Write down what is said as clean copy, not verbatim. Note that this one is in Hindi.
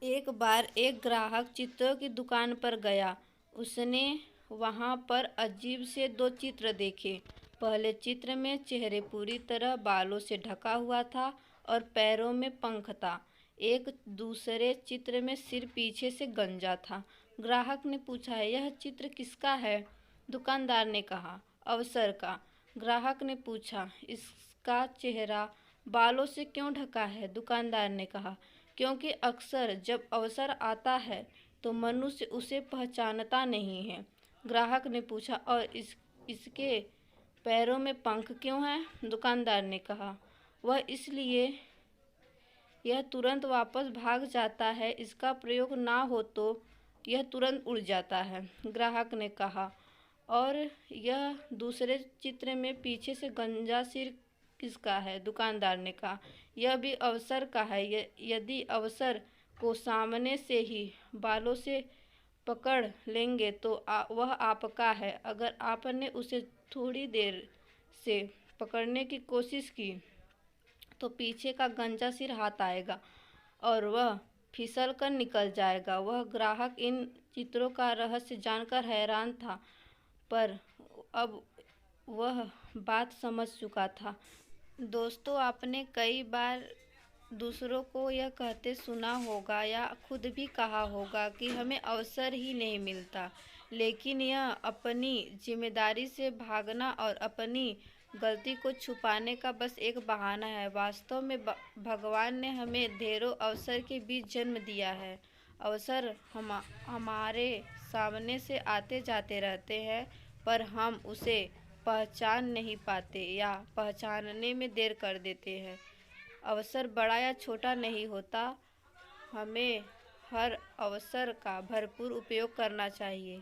एक बार एक ग्राहक चित्रों की दुकान पर गया। उसने वहां पर अजीब से दो चित्र देखे। पहले चित्र में चेहरे पूरी तरह बालों से ढका हुआ था और पैरों में पंख था। एक दूसरे चित्र में सिर पीछे से गंजा था। ग्राहक ने पूछा, यह चित्र किसका है? दुकानदार ने कहा, अवसर का। ग्राहक ने पूछा, इसका चेहरा बालों से क्यों ढका है? दुकानदार ने कहा, क्योंकि अक्सर जब अवसर आता है तो मनुष्य उसे पहचानता नहीं है। ग्राहक ने पूछा, और इसके पैरों में पंख क्यों हैं? दुकानदार ने कहा, वह इसलिए यह तुरंत वापस भाग जाता है, इसका प्रयोग ना हो तो यह तुरंत उड़ जाता है। ग्राहक ने कहा, और यह दूसरे चित्र में पीछे से गंजा सिर किसका है? दुकानदार ने कहा, यह भी अवसर का है। यदि अवसर को सामने से ही बालों से पकड़ लेंगे तो वह आपका है। अगर आपने उसे थोड़ी देर से पकड़ने की कोशिश की तो पीछे का गंजा सिर हाथ आएगा और वह फिसल कर निकल जाएगा। वह ग्राहक इन चित्रों का रहस्य जानकर हैरान था, पर अब वह बात समझ चुका था। दोस्तों, आपने कई बार दूसरों को यह कहते सुना होगा या खुद भी कहा होगा कि हमें अवसर ही नहीं मिलता, लेकिन यह अपनी जिम्मेदारी से भागना और अपनी गलती को छुपाने का बस एक बहाना है। वास्तव में भगवान ने हमें ढेरों अवसर के बीच जन्म दिया है। अवसर हमारे सामने से आते जाते रहते हैं, पर हम उसे पहचान नहीं पाते या पहचानने में देर कर देते हैं। अवसर बड़ा या छोटा नहीं होता, हमें हर अवसर का भरपूर उपयोग करना चाहिए।